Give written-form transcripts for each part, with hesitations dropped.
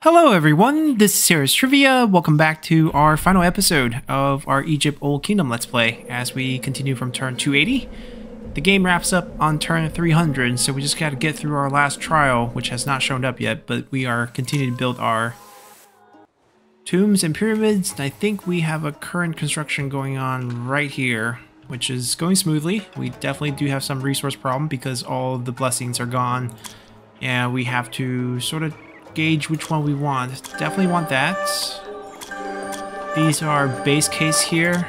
Hello everyone, this is Sarah's Trivia. Welcome back to our final episode of our Egypt Old Kingdom Let's Play as we continue from turn 280. The game wraps up on turn 300, so we just got to get through our last trial, which has not shown up yet, but we are continuing to build our tombs and pyramids, and I think we have a current construction going on right here, which is going smoothly. We definitely do have some resource problem because all of the blessings are gone, and we have to sort of gauge which one we want. Definitely want that. These are base case here.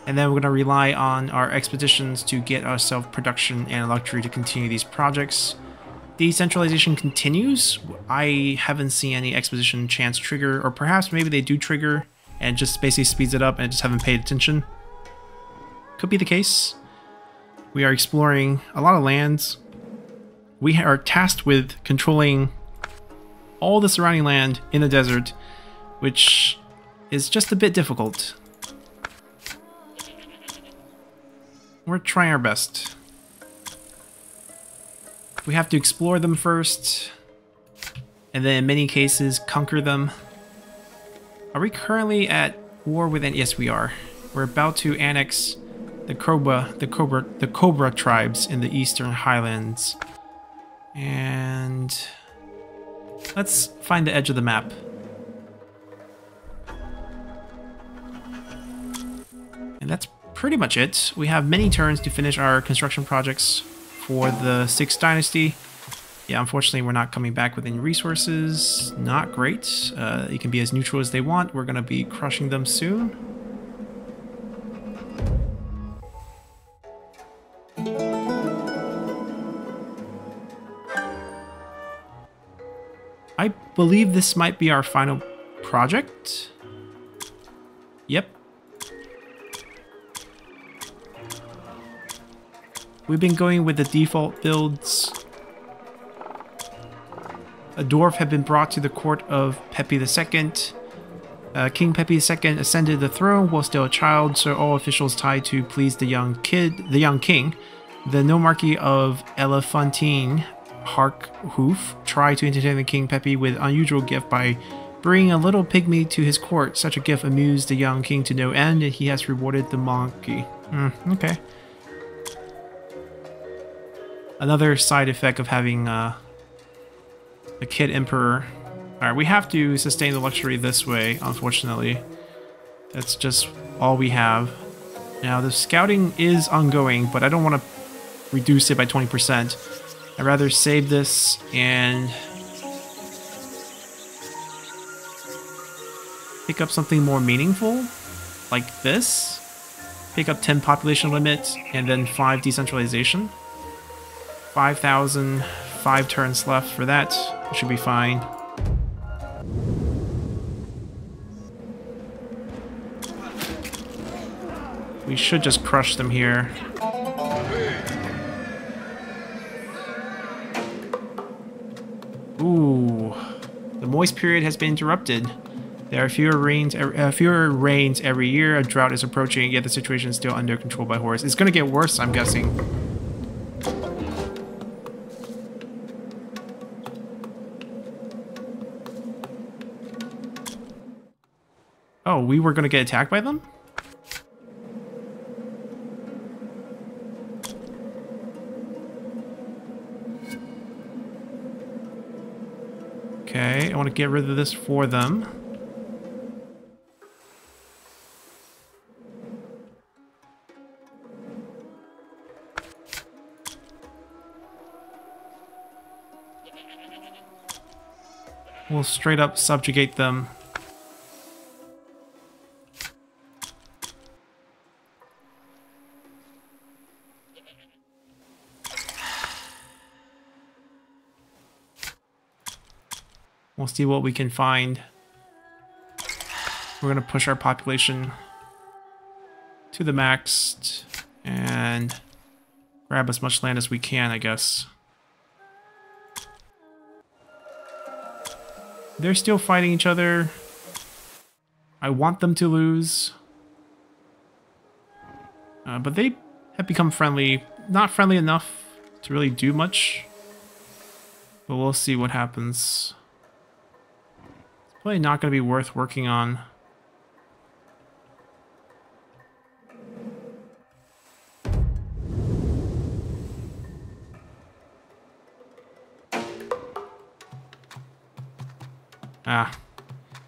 And then we're going to rely on our expeditions to get ourselves production and luxury to continue these projects. Decentralization continues. I haven't seen any expedition chance trigger, or perhaps maybe they do trigger and just basically speeds it up and just haven't paid attention. Could be the case. We are exploring a lot of lands. We are tasked with controlling all the surrounding land in the desert, which is just a bit difficult. We're trying our best. We have to explore them first, and then in many cases conquer them. Are we currently at war with any? Yes, we are. We're about to annex the Cobra tribes in the Eastern Highlands. And let's find the edge of the map. And that's pretty much it. We have many turns to finish our construction projects for the 6th Dynasty. Yeah, unfortunately we're not coming back with any resources. Not great. It can be as neutral as they want. We're going to be crushing them soon. I believe this might be our final project. Yep. We've been going with the default builds. A dwarf had been brought to the court of Pepi II. King Pepi II ascended the throne while still a child, so all officials tied to please the young king. The nomarchy of Elephantine Harkhoof tried to entertain the King Pepi with unusual gift by bringing a little pygmy to his court. Such a gift amused the young king to no end, and he has rewarded the monkey. Okay. Another side effect of having a kid emperor. Alright, we have to sustain the luxury this way, unfortunately. That's just all we have. Now, the scouting is ongoing, but I don't want to reduce it by 20%. I'd rather save this and pick up something more meaningful, like this. Pick up 10 population limit and then 5 decentralization. 5,000, 5 turns left for that. Should be fine. We should just crush them here. Ooh, the moist period has been interrupted. There are fewer rains every year. A drought is approaching, yet the situation is still under control by Horus. It's going to get worse, I'm guessing. Oh, we were going to get attacked by them? Okay, I want to get rid of this for them. We'll straight up subjugate them. We'll see what we can find. We're going to push our population to the max and grab as much land as we can, I guess. They're still fighting each other. I want them to lose. But they have become friendly. Not friendly enough to really do much. But we'll see what happens. Probably not going to be worth working on.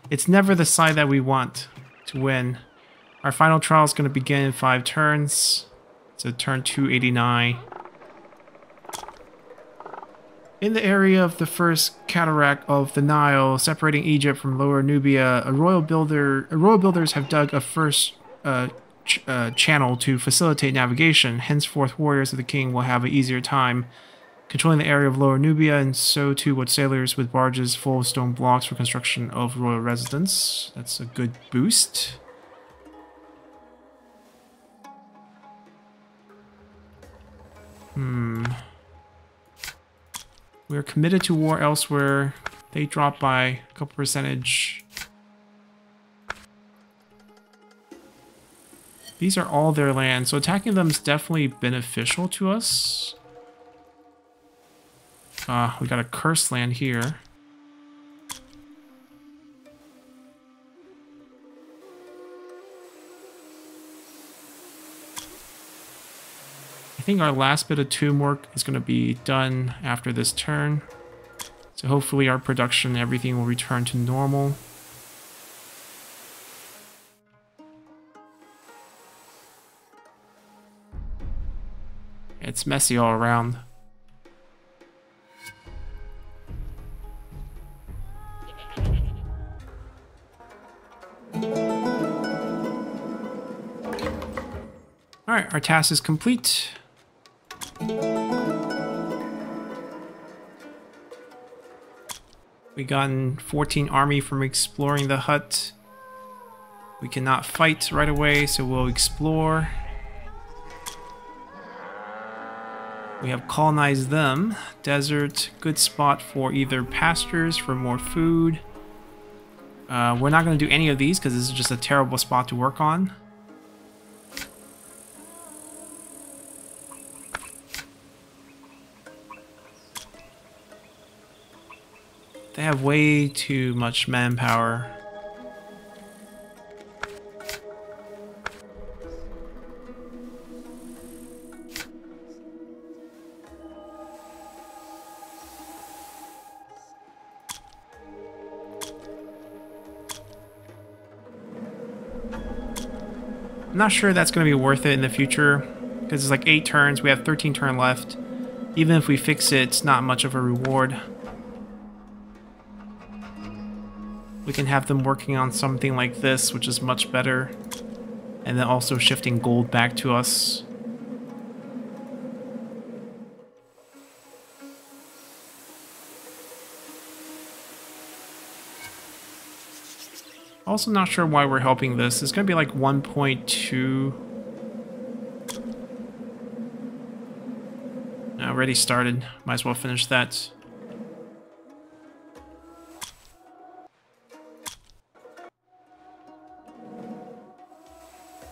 It's never the side that we want to win. Our final trial is going to begin in 5 turns. So turn 289. In the area of the first cataract of the Nile, separating Egypt from Lower Nubia, royal builders have dug a first channel to facilitate navigation. Henceforth, warriors of the king will have an easier time controlling the area of Lower Nubia, and so too would sailors with barges full of stone blocks for construction of royal residence. That's a good boost. We're committed to war elsewhere. They drop by a couple percentage. These are all their land, so attacking them is definitely beneficial to us. We got a cursed land here. I think our last bit of tomb work is going to be done after this turn. So hopefully our production and everything will return to normal. It's messy all around. Alright, our task is complete. We gotten 14 army from exploring the hut. We cannot fight right away, so we'll explore. We have colonized them. Desert, good spot for either pastures, for more food. We're not going to do any of these because this is just a terrible spot to work on. They have way too much manpower. I'm not sure that's going to be worth it in the future, because it's like 8 turns, we have 13 turns left. Even if we fix it, it's not much of a reward. We can have them working on something like this, which is much better. And then also shifting gold back to us. Also not sure why we're helping this. It's going to be like 1.2. Already started. Might as well finish that.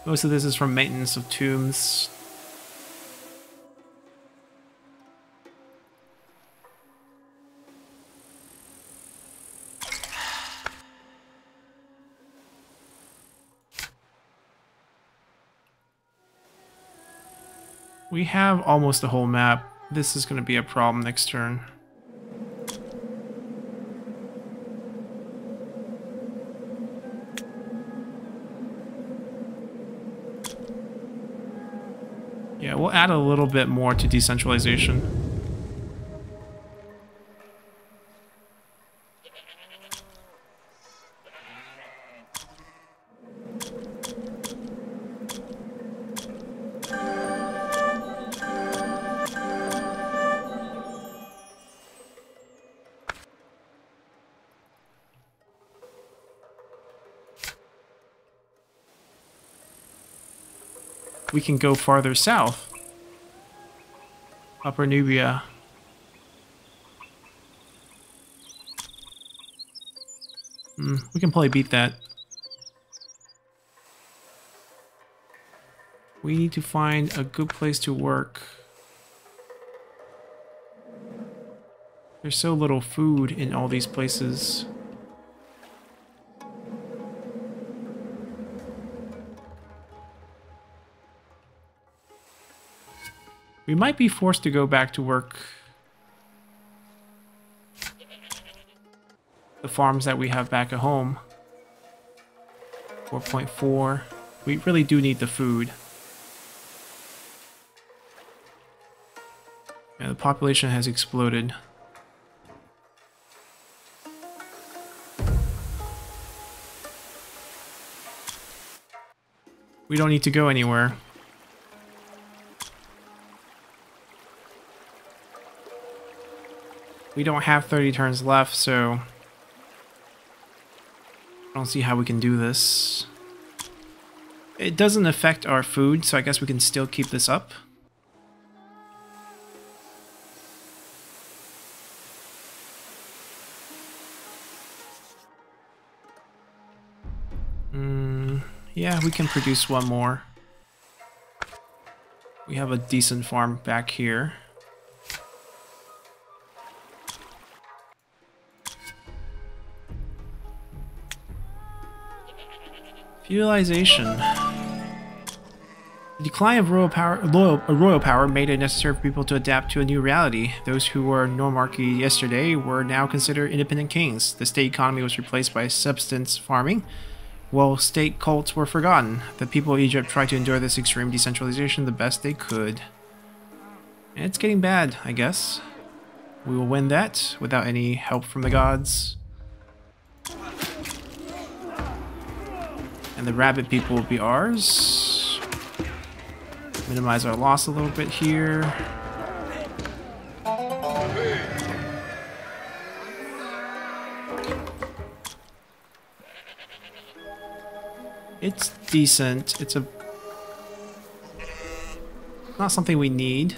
Most of this is from maintenance of tombs. We have almost the whole map. This is going to be a problem next turn. Yeah, we'll add a little bit more to decentralization. We can go farther south. Upper Nubia. We can probably beat that. We need to find a good place to work. There's so little food in all these places. We might be forced to go back to work the farms that we have back at home. 4.4. We really do need the food. Yeah, the population has exploded. We don't need to go anywhere. We don't have 30 turns left, so I don't see how we can do this. It doesn't affect our food, so I guess we can still keep this up. Yeah, we can produce one more. We have a decent farm back here. Feudalization. The decline of royal power made it necessary for people to adapt to a new reality. Those who were nomarchy yesterday were now considered independent kings. The state economy was replaced by subsistence farming, while state cults were forgotten. The people of Egypt tried to endure this extreme decentralization the best they could. And it's getting bad, I guess. We will win that without any help from the gods. And the rabbit people will be ours. Minimize our loss a little bit here. It's decent. It's not something we need.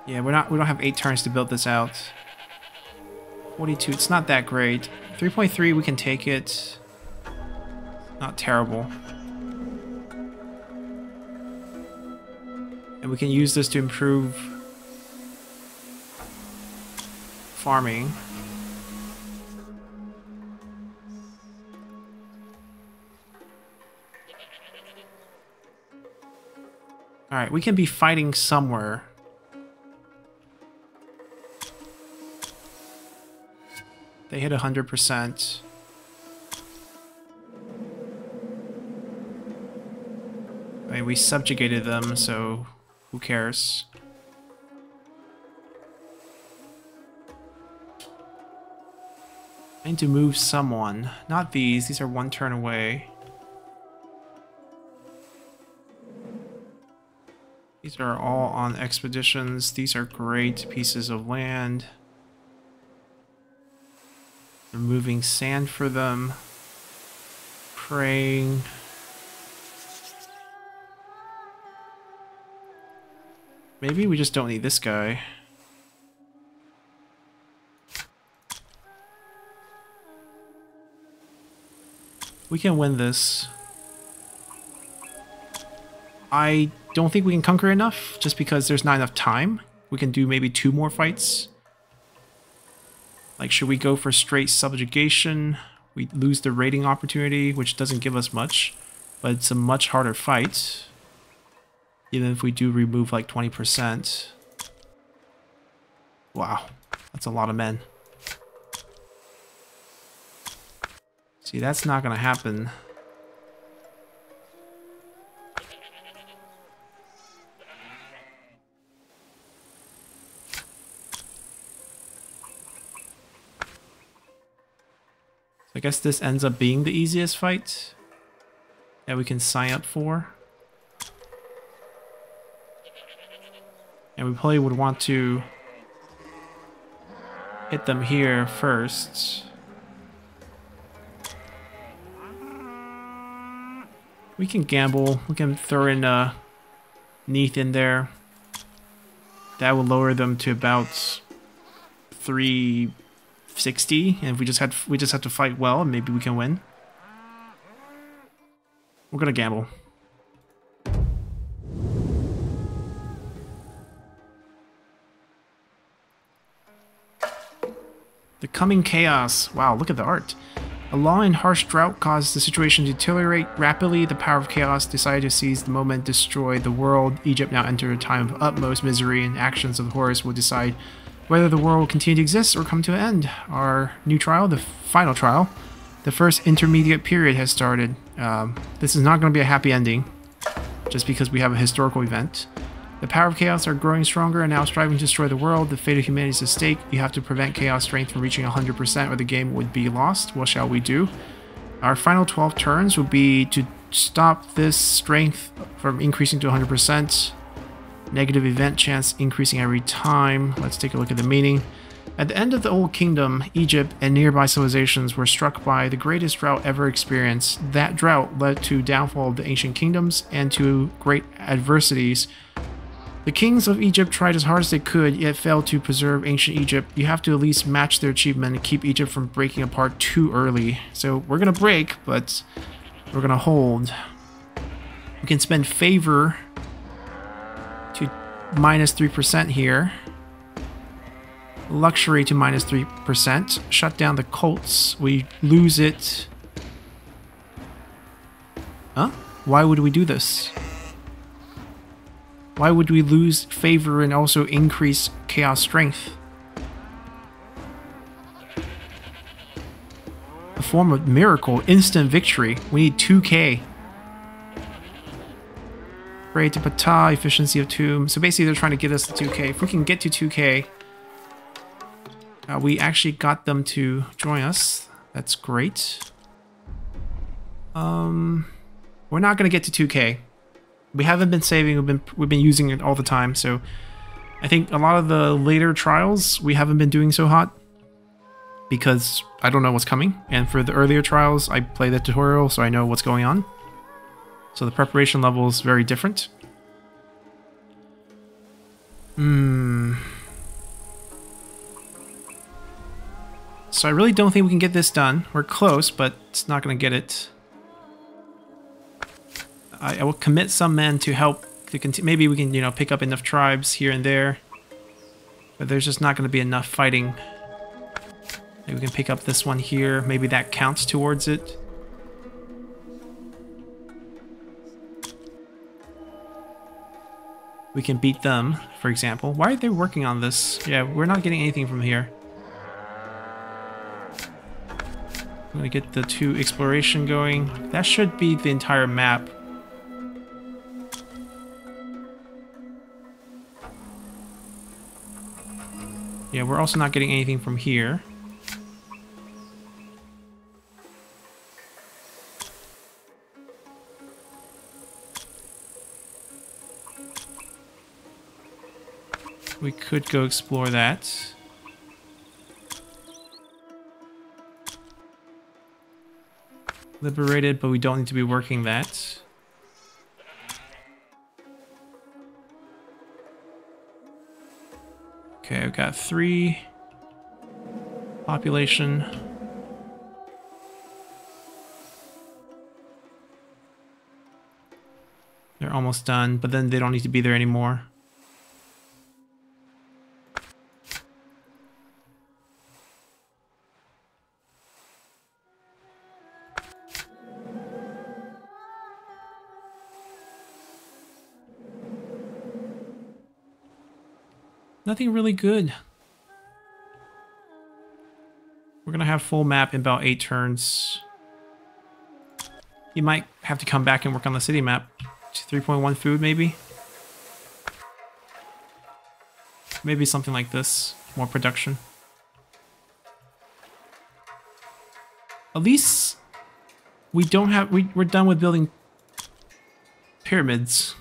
Yeah, we don't have 8 turns to build this out. 42, it's not that great. 3.3, we can take it. Not terrible. And we can use this to improve farming. Alright, we can be fighting somewhere. They hit 100%. I mean, we subjugated them, so who cares? I need to move someone. Not these. These are 1 turn away. These are all on expeditions. These are great pieces of land. Removing sand for them. Praying. Maybe we just don't need this guy. We can win this. I don't think we can conquer enough, just because there's not enough time. We can do maybe 2 more fights. Like, should we go for straight subjugation? We lose the raiding opportunity, which doesn't give us much, but it's a much harder fight. Even if we do remove like 20%. Wow, that's a lot of men. See, that's not gonna happen. I guess this ends up being the easiest fight that we can sign up for. And we probably would want to hit them here first. We can gamble. We can throw in Neath in there. That will lower them to about 360, and if we just have to fight well, and maybe we can win. We're gonna gamble. The coming chaos. Wow, look at the art. A long and harsh drought caused the situation to deteriorate rapidly. The power of chaos decided to seize the moment, destroy the world. Egypt now entered a time of utmost misery, and actions of Horus will decide whether the world will continue to exist or come to an end. Our new trial, the final trial, the first intermediate period has started. This is not going to be a happy ending, just because we have a historical event. The power of chaos are growing stronger and now striving to destroy the world. The fate of humanity is at stake. You have to prevent chaos strength from reaching 100% or the game would be lost. What shall we do? Our final 12 turns will be to stop this strength from increasing to 100%. Negative event chance increasing every time. Let's take a look at the meaning. At the end of the Old Kingdom, Egypt and nearby civilizations were struck by the greatest drought ever experienced. That drought led to downfall of the ancient kingdoms and to great adversities. The kings of Egypt tried as hard as they could, yet failed to preserve ancient Egypt. You have to at least match their achievement and keep Egypt from breaking apart too early. So we're going to break, but we're going to hold. We can spend favor to minus 3% here. Luxury to minus 3%. Shut down the cults. We lose it. Huh? Why would we do this? Why would we lose favor and also increase chaos strength? A form of miracle, instant victory. We need 2k. Pray to Ptah, efficiency of tomb. So basically they're trying to get us to 2k. If we can get to 2k, we actually got them to join us. That's great. We're not going to get to 2k. We haven't been saving, we've been using it all the time, so I think a lot of the later trials we haven't been doing so hot because I don't know what's coming, and for the earlier trials I play the tutorial so I know what's going on. So the preparation level is very different. So I really don't think we can get this done. We're close, but it's not going to get it. I will commit some men to help to continue. Maybe we can, you know, pick up enough tribes here and there, but there's just not going to be enough fighting. Maybe we can pick up this one here. Maybe that counts towards it. We can beat them, for example. Why are they working on this? Yeah, we're not getting anything from here. I'm gonna get the 2 exploration going. That should be the entire map. Yeah, we're also not getting anything from here. We could go explore that. Liberated, but we don't need to be working that. Okay, I've got 3 population. They're almost done, but then they don't need to be there anymore. Nothing really good. We're gonna have full map in about 8 turns. You might have to come back and work on the city map. 3.1 food, maybe? Maybe something like this. More production. At least we don't have... We're done with building pyramids.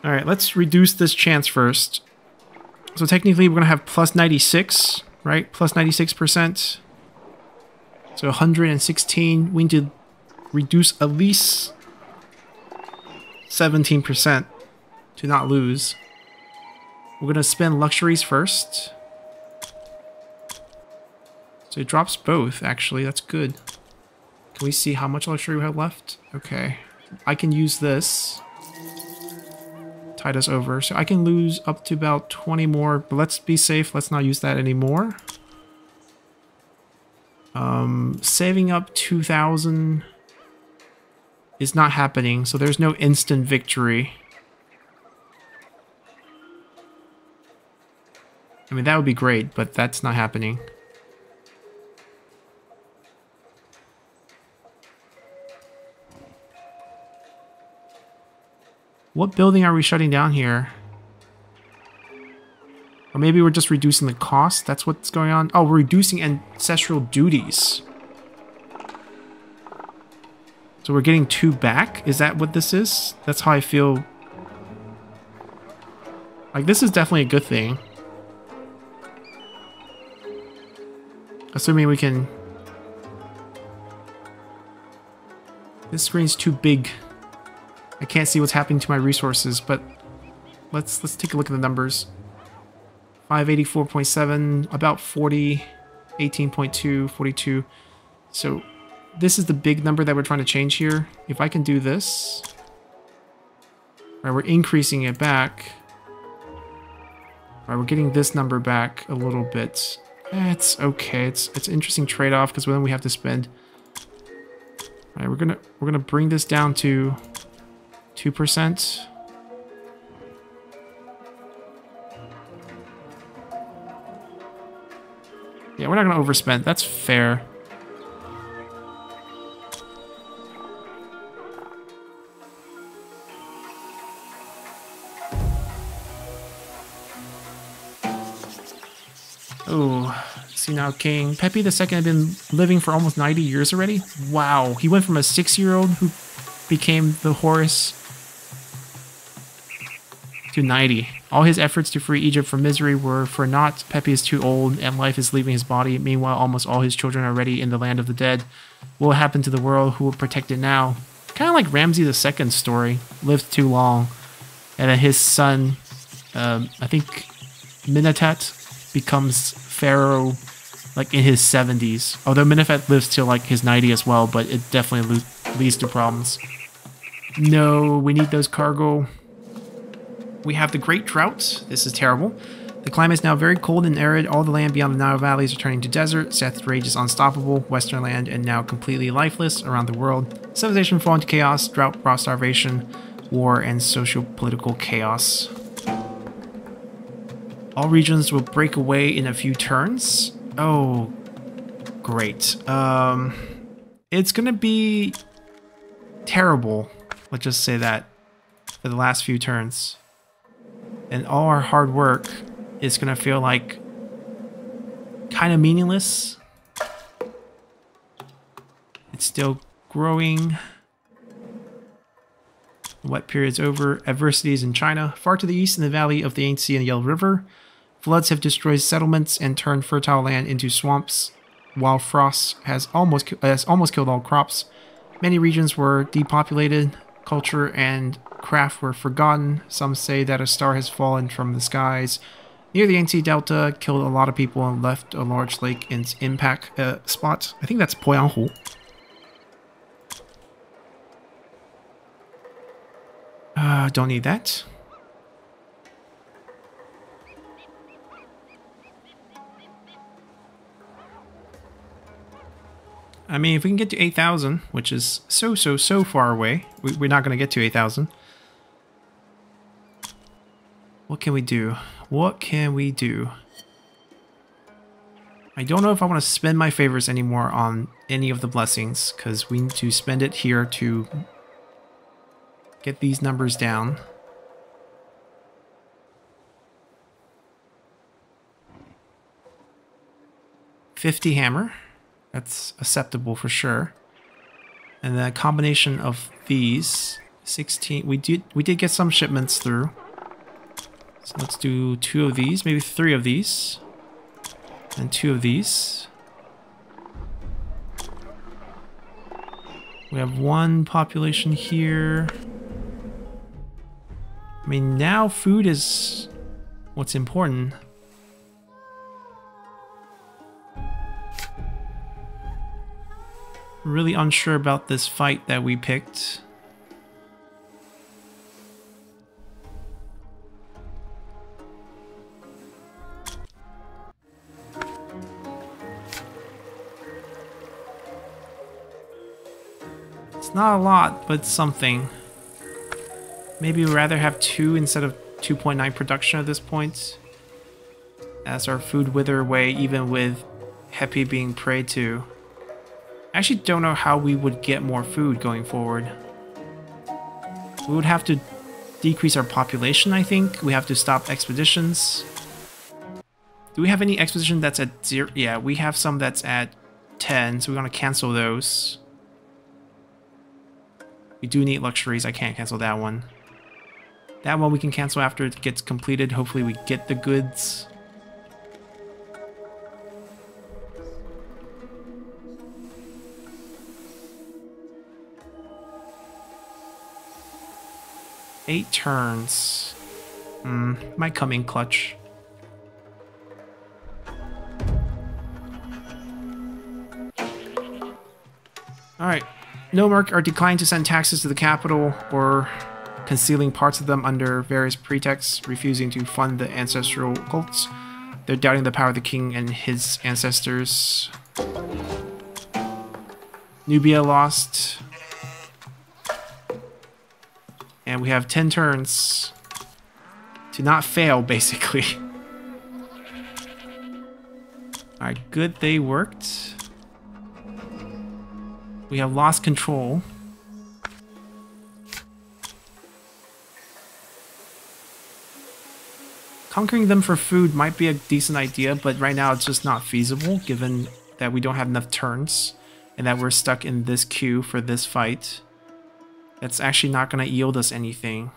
Alright, let's reduce this chance first. So technically we're going to have plus 96, right? Plus 96%. So 116. We need to reduce at least 17% to not lose. We're going to spend luxuries first. So it drops both, actually. That's good. Can we see how much luxury we have left? Okay. I can use this. tide us over. So I can lose up to about 20 more, but let's be safe. Let's not use that anymore. Saving up 2,000 is not happening, so there's no instant victory. I mean, that would be great, but that's not happening. What building are we shutting down here? Or maybe we're just reducing the cost? That's what's going on? Oh, we're reducing ancestral duties. So we're getting 2 back? Is that what this is? That's how I feel. Like, this is definitely a good thing. Assuming we can... This screen's too big. I can't see what's happening to my resources, but let's take a look at the numbers. 584.7, about 40, 18.2, 42. So this is the big number that we're trying to change here. If I can do this, right, we're increasing it back. Right, we're getting this number back a little bit. It's okay. It's an interesting trade-off because then we have to spend. All right, we're gonna bring this down to 2%. Yeah, we're not gonna overspend. That's fair. Oh, see now, King. Pepe II had been living for almost 90 years already? Wow, he went from a 6-year-old who became the Horus to 90. All his efforts to free Egypt from misery were for naught. Pepe is too old, and life is leaving his body. Meanwhile, almost all his children are already in the land of the dead. What will happen to the world? Who will protect it now? Kind of like Ramses II's story. Lived too long. And then his son, I think Minatet, becomes pharaoh like in his 70s. Although Minefet lives till like his 90 as well, but it definitely leads to problems. No, we need those cargo. We have the Great Drought. This is terrible. The climate is now very cold and arid. All the land beyond the Nile valleys are turning to desert. Seth's rage is unstoppable. Western land and now completely lifeless around the world. Civilization fall into chaos. Drought brought starvation, war, and socio-political chaos. All regions will break away in a few turns. Oh, great. It's gonna be terrible. Let's just say that for the last few turns. And all our hard work is gonna feel like kind of meaningless. It's still growing. The wet period's over. Adversities in China. Far to the east in the valley of the Yangtze and the Yellow River, floods have destroyed settlements and turned fertile land into swamps, while frost has almost killed all crops. Many regions were depopulated. Culture and craft were forgotten. Some say that a star has fallen from the skies near the Yangtze Delta, killed a lot of people, and left a large lake in its impact spot. I think that's Poyanghu. Don't need that. I mean, if we can get to 8,000, which is so far away, we're not going to get to 8,000. What can we do? What can we do? I don't know if I want to spend my favors anymore on any of the blessings, because we need to spend it here to get these numbers down. $50 hammer. That's acceptable for sure. And then a combination of these 16. We did get some shipments through. So let's do 2 of these, maybe 3 of these, and 2 of these. We have 1 population here. I mean, now food is what's important. Really unsure about this fight that we picked. It's not a lot, but something. Maybe we'd rather have 2 instead of 2.9 production at this point. As our food wither away, even with Happy being preyed to. I actually don't know how we would get more food going forward. We would have to decrease our population, I think. We have to stop expeditions. Do we have any expedition that's at 0? Yeah, we have some that's at 10, so we're going to cancel those. We do need luxuries. I can't cancel that one. That one we can cancel after it gets completed. Hopefully we get the goods. Eight turns. Might come in clutch. Alright. Nomarch are declining to send taxes to the capital or concealing parts of them under various pretexts, refusing to fund the ancestral cults. They're doubting the power of the king and his ancestors. Nubia lost. And we have 10 turns to not fail, basically. Alright, good, they worked. We have lost control. Conquering them for food might be a decent idea, but right now it's just not feasible, given that we don't have enough turns, and that we're stuck in this queue for this fight. That's actually not going to yield us anything.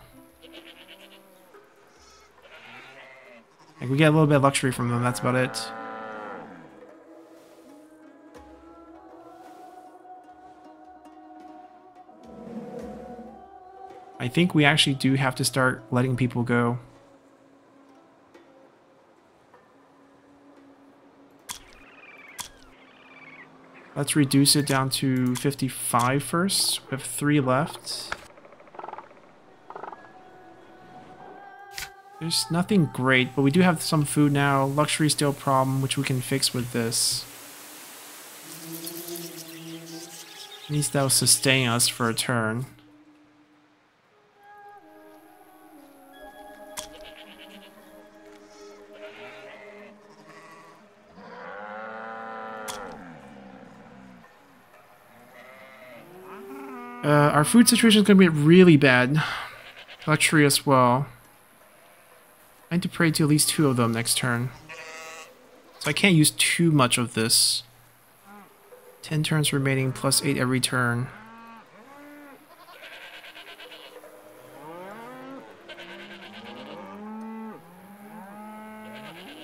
Like, we get a little bit of luxury from them, that's about it. I think we actually do have to start letting people go. Let's reduce it down to 55 first. We have 3 left. There's nothing great, but we do have some food now. Luxury still a problem, which we can fix with this. At least that will sustain us for a turn. Our food situation is going to be really bad. Luxury as well. I need to pray to at least 2 of them next turn. So I can't use too much of this. 10 turns remaining, plus 8 every turn.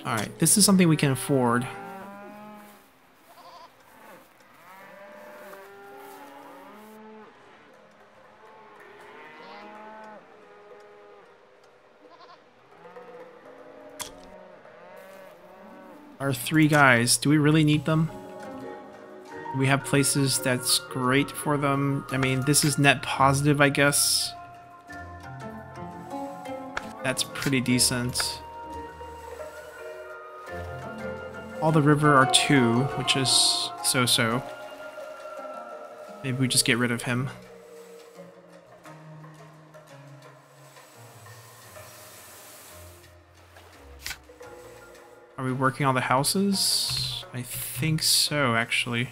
Alright, this is something we can afford. Our 3 guys, do we really need them? Do we have places that's great for them? I mean, this is net positive, I guess. That's pretty decent. All the river are 2, which is so-so. Maybe we just get rid of him. Are we working on the houses? I think so, actually.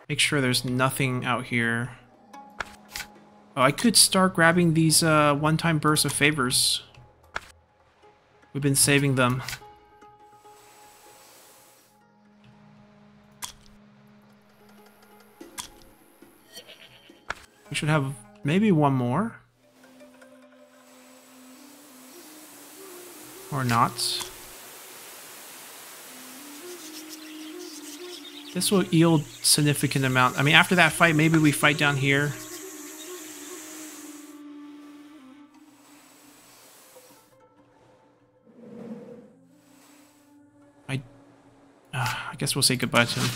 Make sure there's nothing out here. Oh, I could start grabbing these one-time bursts of favors. We've been saving them. We should have maybe one more. Or not. This will yield significant amount. I mean, after that fight, maybe we fight down here. I guess we'll say goodbye to him.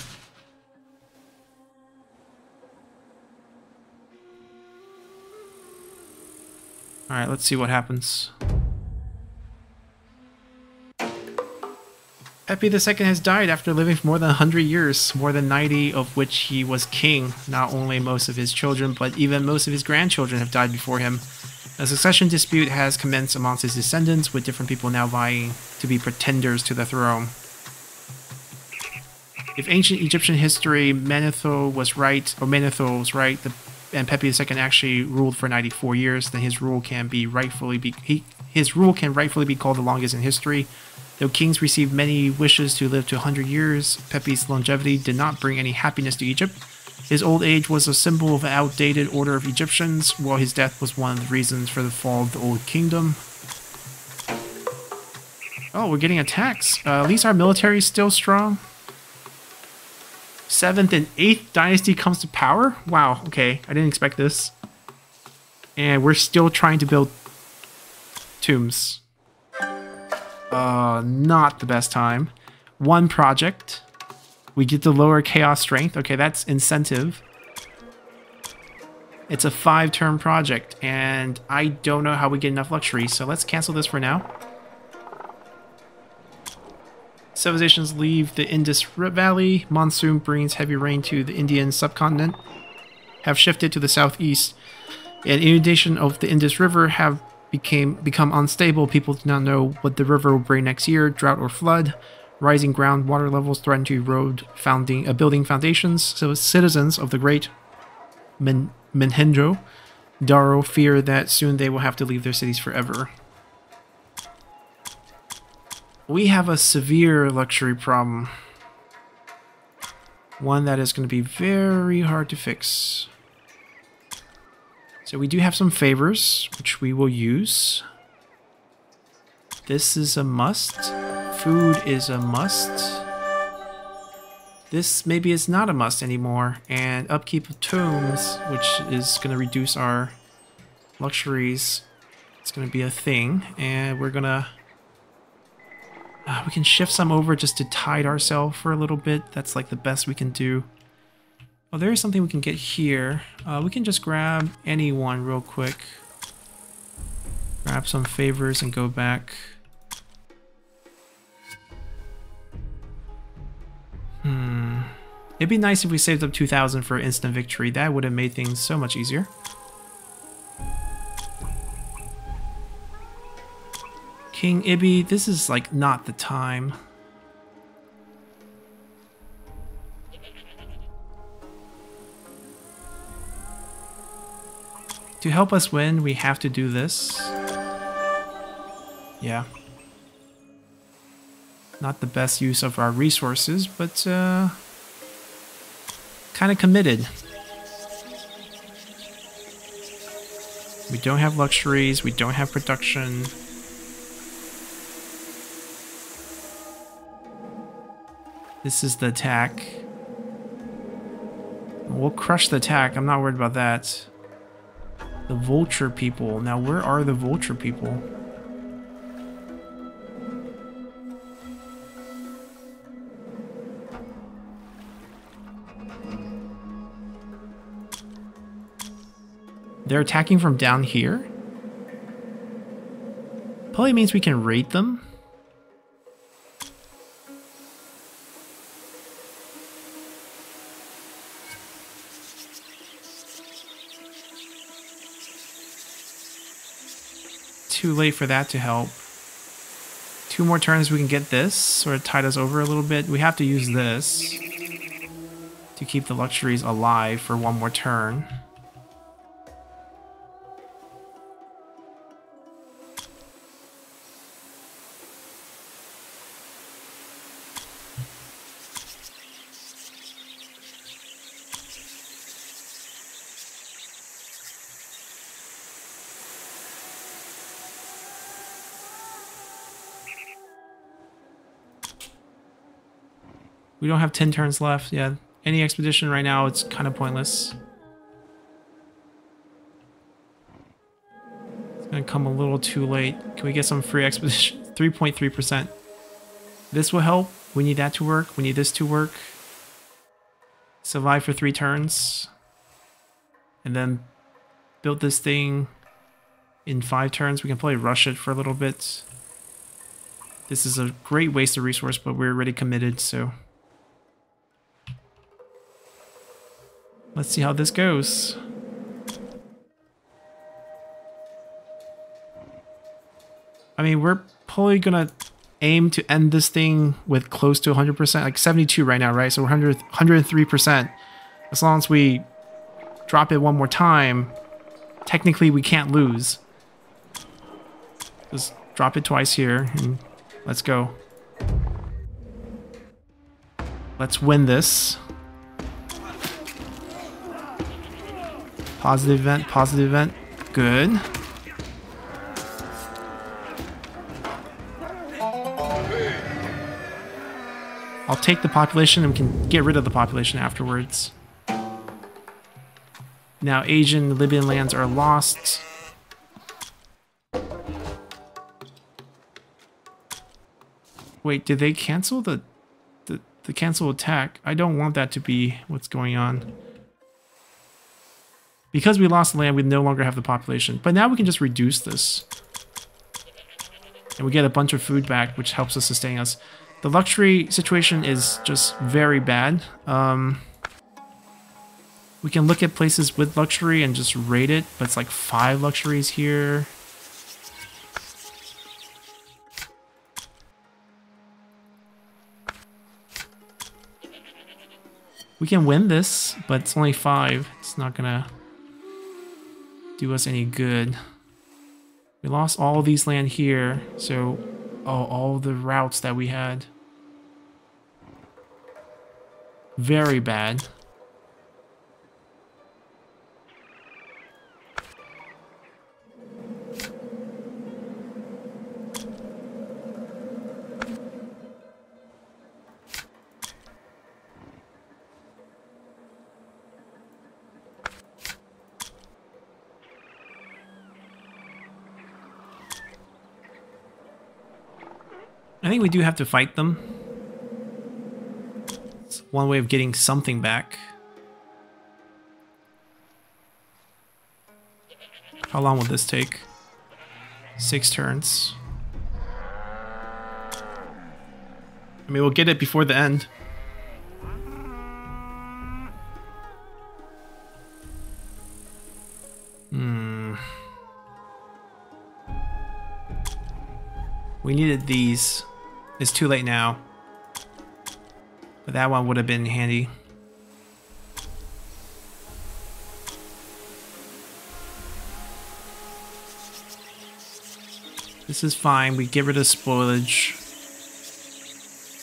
Alright, let's see what happens. Pepi II has died after living for more than 100 years, more than 90 of which he was king. Not only most of his children, but even most of his grandchildren have died before him. A succession dispute has commenced amongst his descendants, with different people now vying to be pretenders to the throne. If ancient Egyptian history Manetho was right, and Pepi II actually ruled for 94 years, then his rule can rightfully be called the longest in history. Though kings received many wishes to live to 100 years, Pepi's longevity did not bring any happiness to Egypt. His old age was a symbol of an outdated order of Egyptians, while his death was one of the reasons for the fall of the old kingdom. Oh, we're getting attacks. At least our military is still strong. 7th and 8th dynasty comes to power? Wow, okay. I didn't expect this. And we're still trying to build tombs. Not the best time. 1 project. We get the lower chaos strength. Okay, that's incentive. It's a 5-turn project, and I don't know how we get enough luxury, so let's cancel this for now. Civilizations leave the Indus Valley. Monsoon brings heavy rain to the Indian subcontinent. Have shifted to the southeast. An inundation of the Indus River have become unstable. People do not know what the river will bring next year, drought or flood. Rising groundwater levels threaten to erode building foundations, so citizens of the great Mohenjo-Daro fear that soon they will have to leave their cities forever. We have a severe luxury problem. One that is going to be very hard to fix. So we do have some favors, which we will use. This is a must. Food is a must. This maybe is not a must anymore. And upkeep of tombs, which is going to reduce our luxuries. It's going to be a thing. And we're going to... we can shift some over just to tide ourselves for a little bit. That's like the best we can do. Oh, there is something we can get here. We can just grab anyone real quick. Grab some favors and go back. It'd be nice if we saved up 2,000 for instant victory. That would have made things so much easier. King Ibi, this is like not the time. To help us win, we have to do this. Yeah. Not the best use of our resources, but kind of committed. We don't have luxuries, we don't have production. This is the attack. We'll crush the attack, I'm not worried about that. The vulture people. Now, where are the vulture people? They're attacking from down here? Probably means we can raid them. Too late for that to help. 2 more turns we can get this, sort of tide us over a little bit. We have to use this to keep the luxuries alive for 1 more turn. We don't have 10 turns left. Yeah, any expedition right now, it's kind of pointless. It's going to come a little too late. Can we get some free expedition? 3.3%. This will help. We need that to work. We need this to work. Survive for 3 turns. And then build this thing in 5 turns. We can probably rush it for a little bit. This is a great waste of resource, but we're already committed, so... Let's see how this goes. I mean, we're probably gonna aim to end this thing with close to 100%, like 72 right now, right? So we're 103%. As long as we drop it one more time, technically we can't lose. Just drop it twice here, and let's go. Let's win this. Positive event, positive event. Good. I'll take the population and we can get rid of the population afterwards. Now Asian Libyan lands are lost. Wait, did they cancel the cancel attack? I don't want that to be what's going on. Because we lost land, we no longer have the population. But now we can just reduce this. And we get a bunch of food back, which helps us sustain us. The luxury situation is just very bad. We can look at places with luxury and just rate it, but it's like 5 luxuries here. We can win this, but it's only 5. It's not gonna do us any good. We lost all these land here, so all the routes that we had. Very bad. I think we do have to fight them. It's one way of getting something back. How long will this take? 6 turns. I mean, we'll get it before the end. We needed these. It's too late now. But that one would have been handy. This is fine. We get rid of spoilage.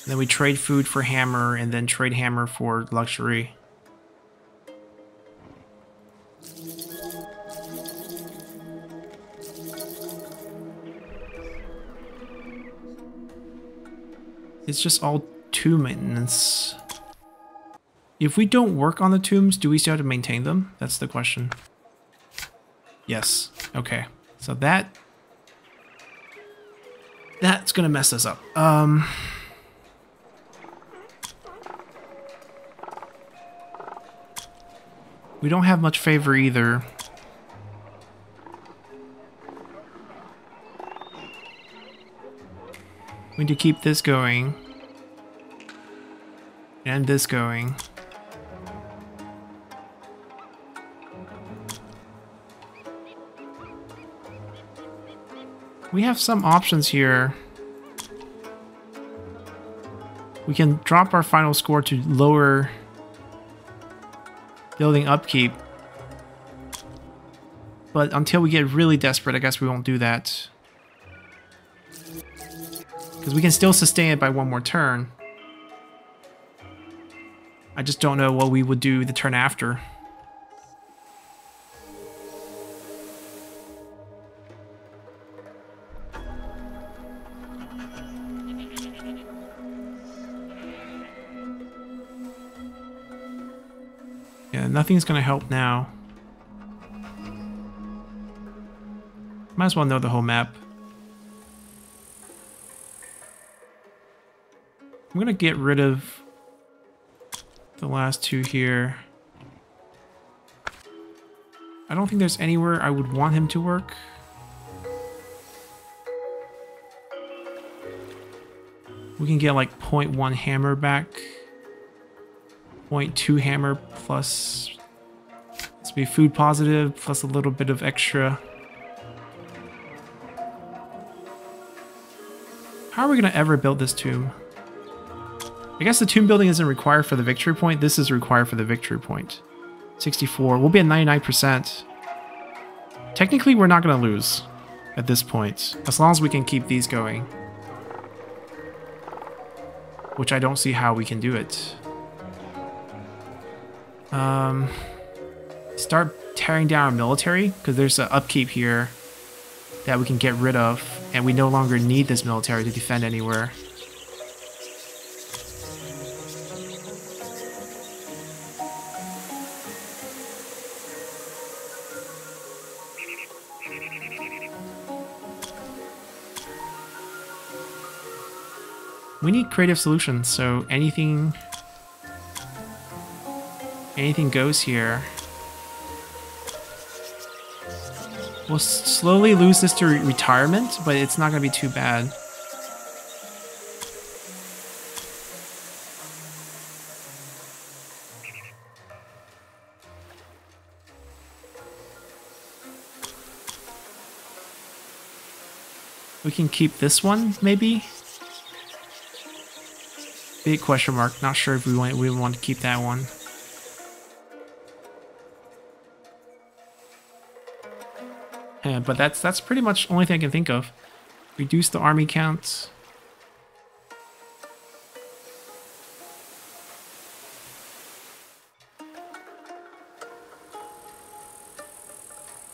Then we trade food for hammer, and then trade hammer for luxury. It's just all tomb maintenance. If we don't work on the tombs, do we still have to maintain them? That's the question. Yes. Okay. So that's gonna mess us up. We don't have much favor either. We need to keep this going. And this going. We have some options here. We can drop our final score to lower building upkeep. But until we get really desperate, I guess we won't do that. Because we can still sustain it by one more turn. I just don't know what we would do the turn after. Yeah, nothing's gonna help now. Might as well know the whole map. I'm gonna get rid of the last 2 here. I don't think there's anywhere I would want him to work. We can get like 0.1 hammer back. 0.2 hammer plus... Let's be food positive, plus a little bit of extra. How are we going to ever build this tomb? I guess the tomb building isn't required for the victory point. This is required for the victory point. 64. We'll be at 99%. Technically, we're not going to lose at this point, as long as we can keep these going. Which I don't see how we can do it. Start tearing down our military, because there's an upkeep here that we can get rid of, and we no longer need this military to defend anywhere. We need creative solutions, so anything goes here. We'll slowly lose this to retirement, but it's not going to be too bad. We can keep this one, maybe? Big question mark. Not sure if we want to keep that one. Yeah, but that's pretty much the only thing I can think of. Reduce the army count.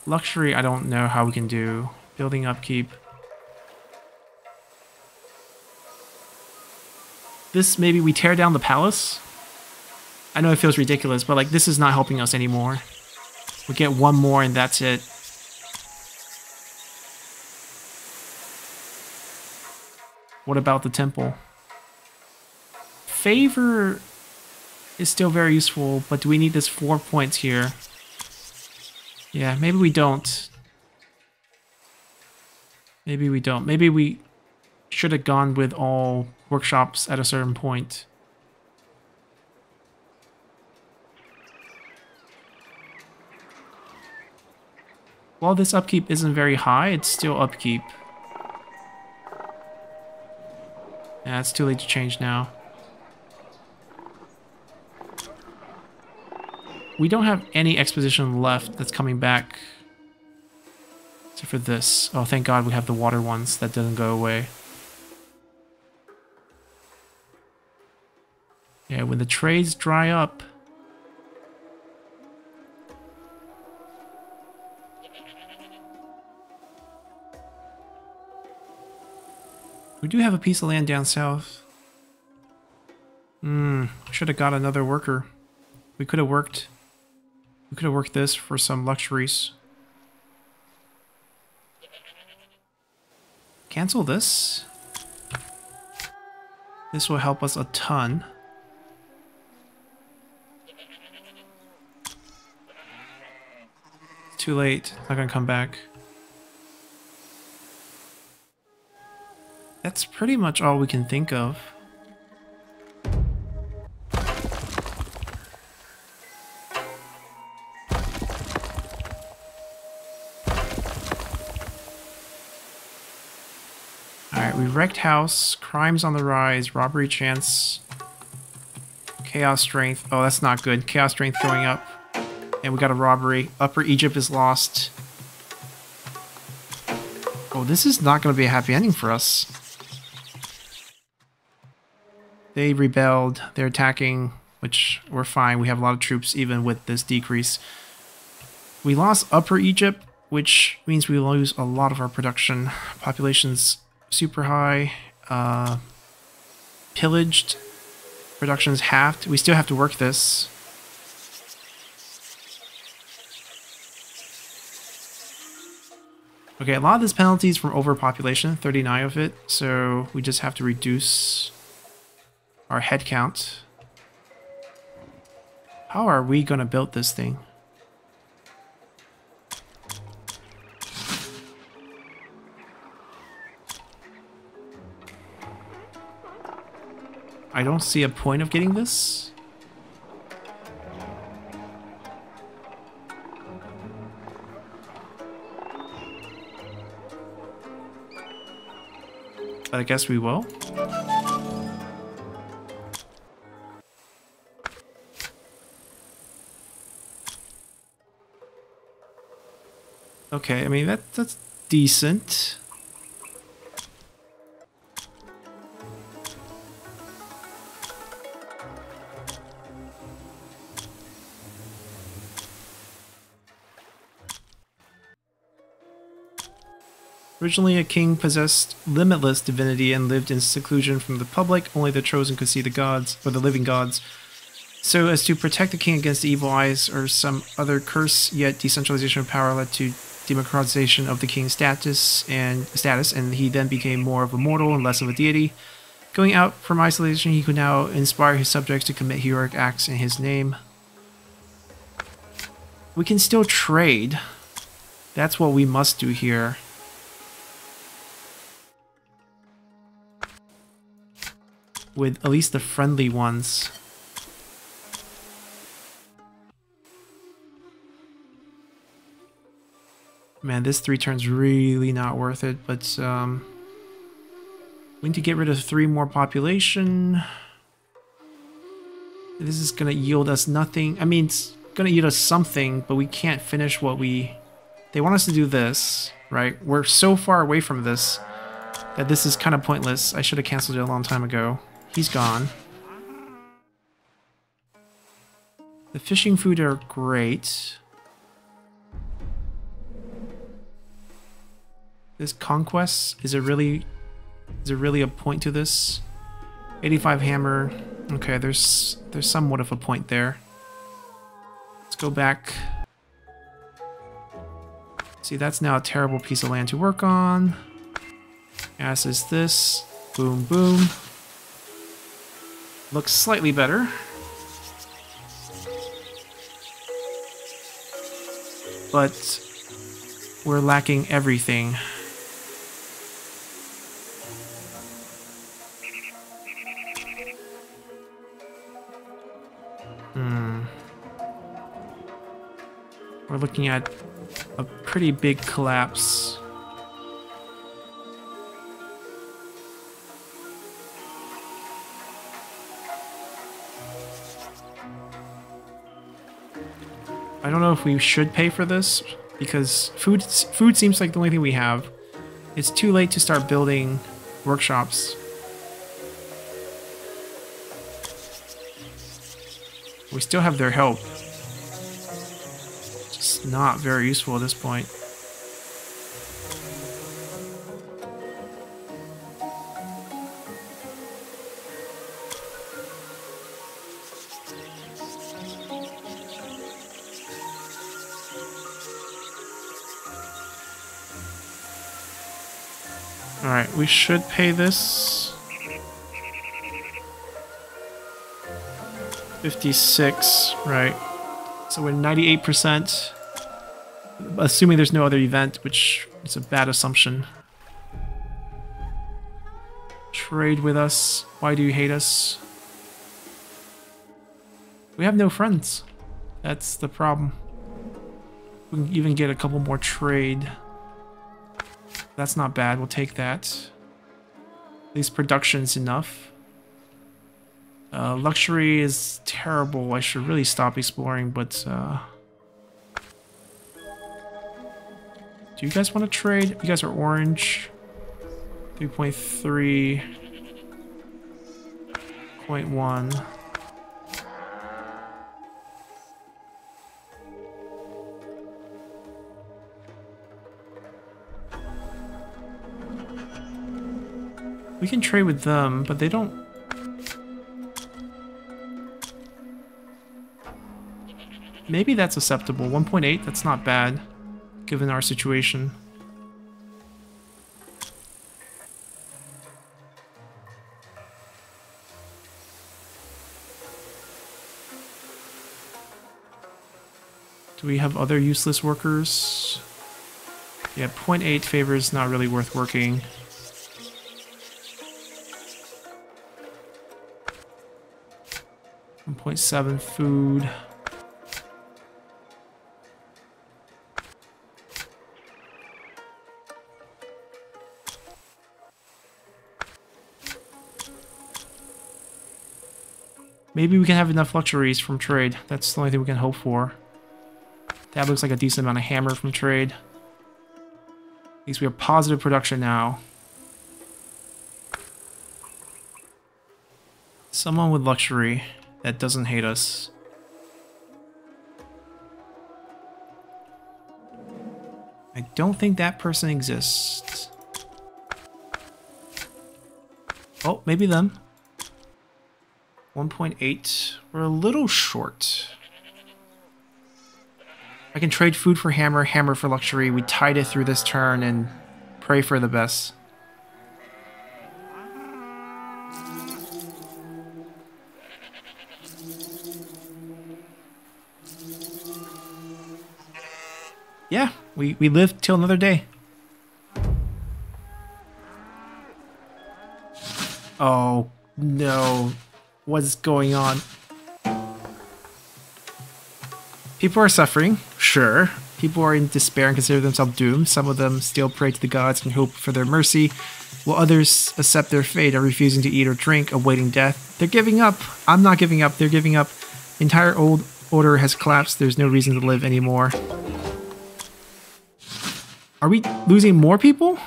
Luxury, I don't know how we can do. Building upkeep. This, maybe we tear down the palace. I know it feels ridiculous, but like this is not helping us anymore. We get one more and that's it. What about the temple? Favor is still very useful, but do we need this 4 points here? Yeah, maybe we don't. Maybe we don't. Maybe we should have gone with all workshops at a certain point. While this upkeep isn't very high, it's still upkeep. Yeah, it's too late to change now. We don't have any exposition left that's coming back. Except for this. Oh, thank God we have the water ones. That doesn't go away. Yeah, when the trades dry up... We do have a piece of land down south. Should have got another worker. We could have worked this for some luxuries. Cancel this. This will help us a ton. It's too late. It's not gonna come back. That's pretty much all we can think of. Alright, we wrecked house, crimes on the rise, robbery chance, chaos strength. Oh, that's not good. Chaos strength going up. And we got a robbery. Upper Egypt is lost. Oh, this is not going to be a happy ending for us. They rebelled. They're attacking, which we're fine. We have a lot of troops even with this decrease. We lost Upper Egypt, which means we lose a lot of our production. Population's super high. Pillaged. Production's halved. We still have to work this. Okay, a lot of this penalty is from overpopulation, 39 of it, so we just have to reduce our head count. How are we gonna build this thing? I don't see a point of getting this. But I guess we will. Okay, I mean that's decent. Originally, a king possessed limitless divinity and lived in seclusion from the public. Only the chosen could see the gods, or the living gods. So as to protect the king against the evil eyes or some other curse, yet decentralization of power led to democratization of the king's status, and he then became more of a mortal and less of a deity. Going out from isolation, he could now inspire his subjects to commit heroic acts in his name. We can still trade. That's what we must do here. With at least the friendly ones. Man, this 3 turns really not worth it, but we need to get rid of 3 more population. This is gonna yield us nothing. I mean, it's gonna yield us something, but we can't finish what we... They want us to do this, right? We're so far away from this that this is kind of pointless. I should have canceled it a long time ago. He's gone. The fishing food are great. This conquest, is it really a point to this? 85 hammer. Okay, there's somewhat of a point there. Let's go back. See, that's now a terrible piece of land to work on. As is this. Boom, boom. Looks slightly better. But we're lacking everything. We're looking at a pretty big collapse. I don't know if we should pay for this, because food seems like the only thing we have. It's too late to start building workshops. We still have their help. Just not very useful at this point. Alright, we should pay this. 56, right. So we're 98%. Assuming there's no other event, which is a bad assumption. Trade with us. Why do you hate us? We have no friends. That's the problem. We can even get a couple more trade. That's not bad, we'll take that. At least production's enough. Luxury is terrible. I should really stop exploring, but do you guys want to trade? You guys are orange. 3.3.1. We can trade with them, but they don't... Maybe that's acceptable. 1.8, that's not bad, given our situation. Do we have other useless workers? Yeah, 0.8 favor is not really worth working. 1.7 food. Maybe we can have enough luxuries from trade. That's the only thing we can hope for. That looks like a decent amount of hammer from trade. At least we have positive production now. Someone with luxury that doesn't hate us. I don't think that person exists. Oh, maybe them. 1.8. We're a little short. I can trade food for hammer, hammer for luxury. We tied it through this turn and pray for the best. Yeah, we lived till another day. Oh, no. What's going on? People are suffering, sure. People are in despair and consider themselves doomed. Some of them still pray to the gods and hope for their mercy, while others accept their fate of refusing to eat or drink, awaiting death. They're giving up. I'm not giving up. They're giving up. The entire old order has collapsed. There's no reason to live anymore. Are we losing more people?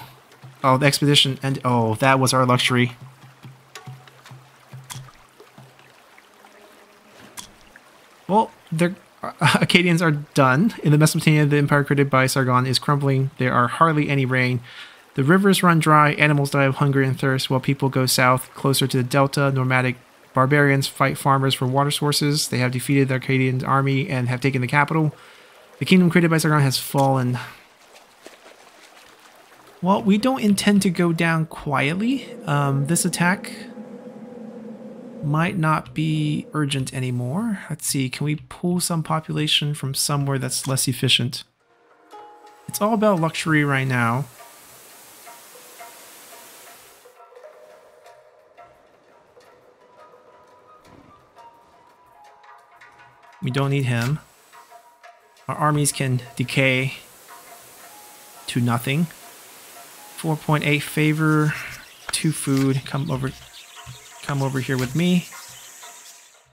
Oh, the expedition. And oh, that was our luxury. Well, the Acadians are done. In the Mesopotamia, the empire created by Sargon is crumbling. There are hardly any rain. The rivers run dry, animals die of hunger and thirst, while people go south, closer to the delta. Nomadic barbarians fight farmers for water sources. They have defeated the Acadian army and have taken the capital. The kingdom created by Sargon has fallen. Well, we don't intend to go down quietly. This attack might not be urgent anymore. Let's see, can we pull some population from somewhere that's less efficient? It's all about luxury right now. We don't need him. Our armies can decay to nothing. 4.8 favor, 2 food, come over here with me.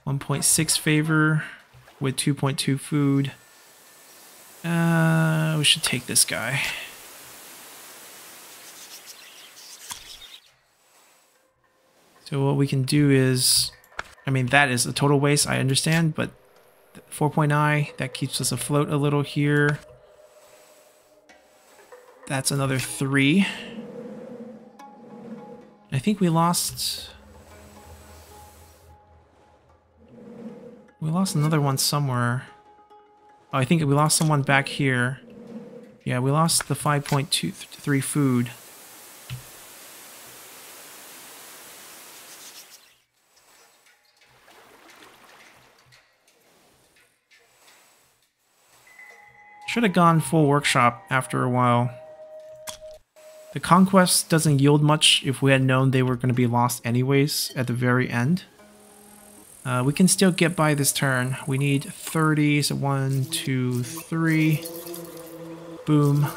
1.6 favor with 2.2 food. We should take this guy. So what we can do is, I mean, that is a total waste, I understand, but 4.9, that keeps us afloat a little here. That's another 3. I think we lost another one somewhere. Oh, I think we lost someone back here. Yeah, we lost the 5.23 food. Should have gone full workshop after a while. The conquest doesn't yield much if we had known they were going to be lost anyways at the very end. We can still get by this turn. We need 30, so 1, 2, 3. Boom.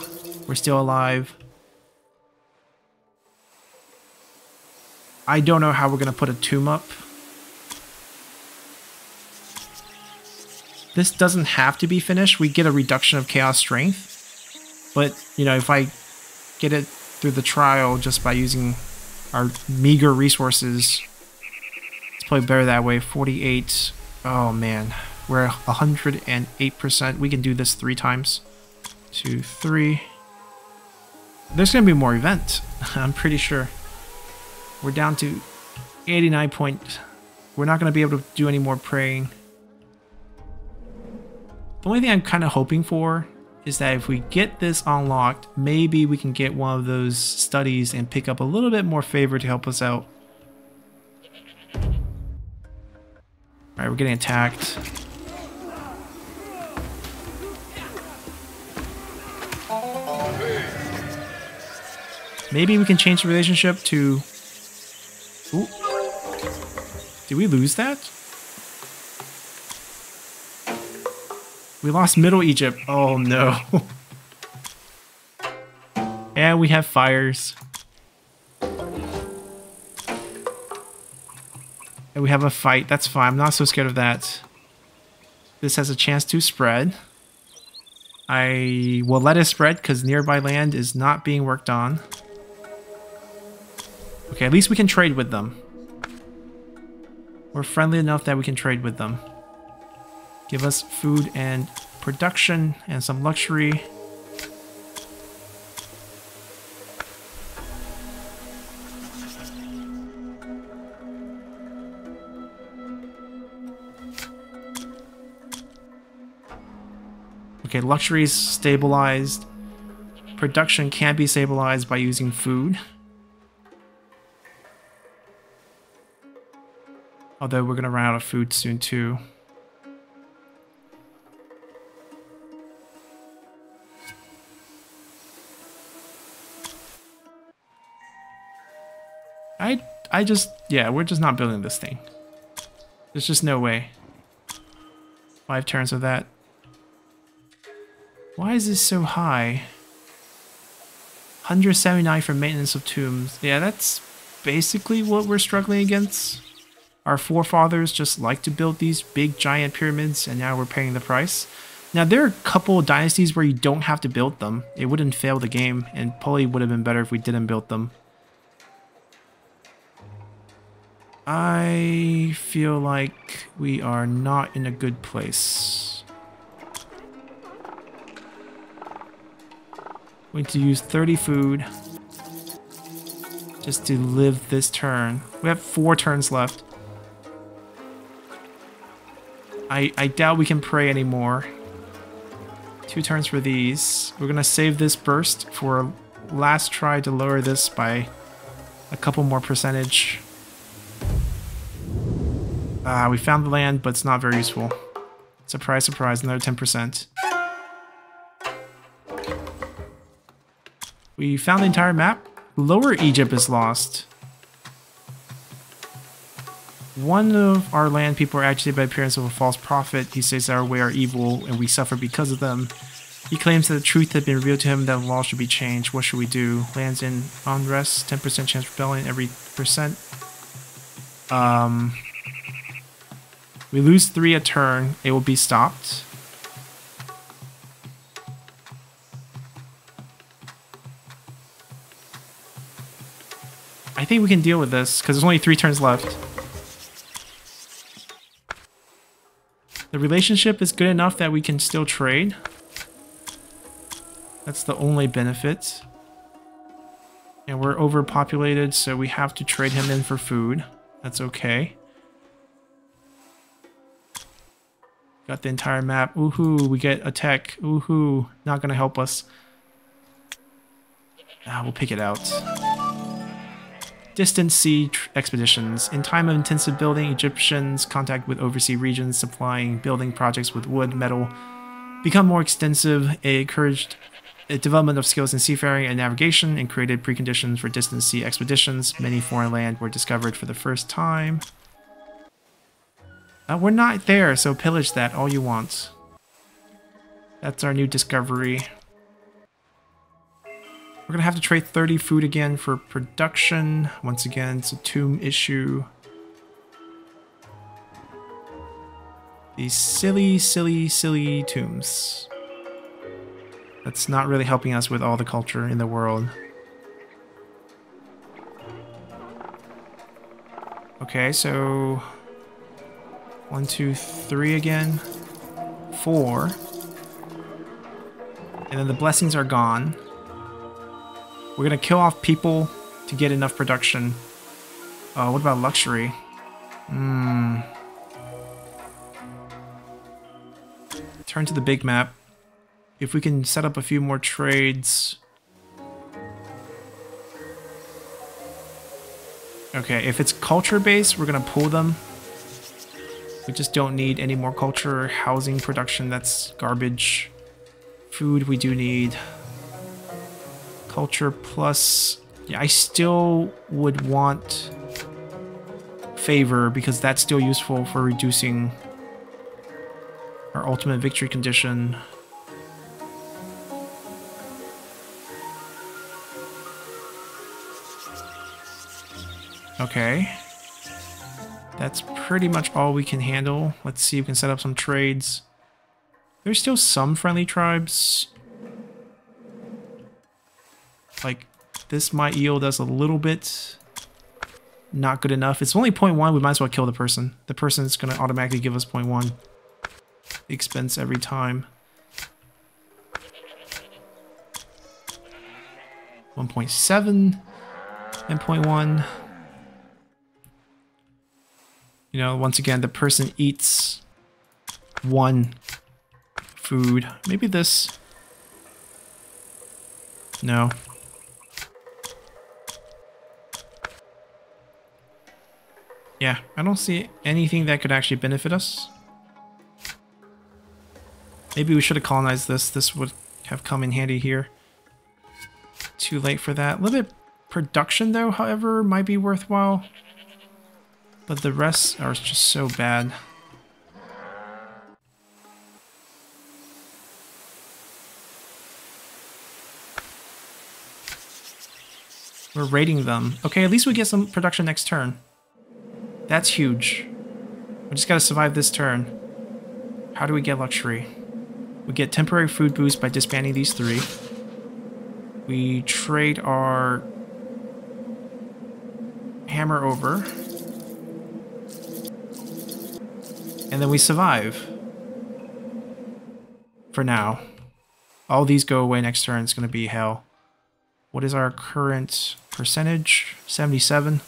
We're still alive. I don't know how we're going to put a tomb up. This doesn't have to be finished. We get a reduction of chaos strength. But, you know, if I get it through the trial just by using our meager resources, it's probably better that way. 48. Oh, man. We're 108%. We can do this 3 times. 2, 3. There's going to be more event. I'm pretty sure. We're down to 89 point. We're not going to be able to do any more praying. The only thing I'm kind of hoping for is that if we get this unlocked, maybe we can get one of those studies and pick up a little bit more favor to help us out. Alright, we're getting attacked. Maybe we can change the relationship to... Ooh. Did we lose that? We lost Middle Egypt. Oh no. And we have fires. And we have a fight. That's fine. I'm not so scared of that. This has a chance to spread. I will let it spread because nearby land is not being worked on. Okay, at least we can trade with them. We're friendly enough that we can trade with them. Give us food and production and some luxury. Okay, luxury is stabilized. Production can be stabilized by using food. Although we're going to run out of food soon too. Yeah, we're just not building this thing. There's just no way. 5 turns of that. Why is this so high? 179 for maintenance of tombs. Yeah, that's basically what we're struggling against. Our forefathers just like to build these big giant pyramids, and now we're paying the price. Now, there are a couple of dynasties where you don't have to build them. It wouldn't fail the game, and probably would have been better if we didn't build them. I feel like we are not in a good place. Going to use 30 food just to live this turn. We have 4 turns left. I doubt we can pray anymore. 2 turns for these. We're gonna save this burst for a last try to lower this by a couple more percentage. We found the land, but it's not very useful. Surprise, surprise, another 10%. We found the entire map. Lower Egypt is lost. One of our land people are agitated by the appearance of a false prophet. He says our way are evil and we suffer because of them. He claims that the truth had been revealed to him, that the law should be changed. What should we do? Lands in unrest, 10% chance of rebellion every percent. We lose 3 a turn. It will be stopped. I think we can deal with this because there's only 3 turns left. The relationship is good enough that we can still trade. That's the only benefit. And we're overpopulated, so we have to trade him in for food. That's okay. Got the entire map. Woohoo, we get a tech. Woohoo, not gonna help us. We'll pick it out. Distant sea expeditions. In time of intensive building, Egyptians contact with overseas regions supplying building projects with wood, metal become more extensive. It encouraged the development of skills in seafaring and navigation and created preconditions for distant sea expeditions. Many foreign land were discovered for the first time. We're not there, so pillage that all you want. That's our new discovery. We're gonna have to trade 30 food again for production. Once again, it's a tomb issue. These silly, silly, silly tombs. That's not really helping us with all the culture in the world. Okay, so 1, 2, 3 again. 4. And then the blessings are gone. We're gonna kill off people to get enough production. What about luxury? Turn to the big map. If we can set up a few more trades. Okay, if it's culture based, we're gonna pull them. We just don't need any more culture. Housing production, that's garbage. Food we do need. Culture plus... Yeah, I still would want favor because that's still useful for reducing Our ultimate victory condition. Okay. That's pretty much all we can handle. Let's see if we can set up some trades. There's still some friendly tribes. Like, this might yield us a little bit. Not good enough. It's only 0.1. We might as well kill the person. The person is going to automatically give us 0.1 expense every time. 1.7 and 0.1. You know, once again, the person eats 1 food. Maybe this. No. Yeah, I don't see anything that could actually benefit us. Maybe we should have colonized this. This would have come in handy here. Too late for that. A little bit production though, however, might be worthwhile. But the rest are just so bad. We're raiding them. Okay, at least we get some production next turn. That's huge. We just gotta survive this turn. How do we get luxury? We get temporary food boost by disbanding these 3. We trade our hammer over. And then we survive. For now. All these go away next turn. It's gonna be hell. What is our current percentage? 77.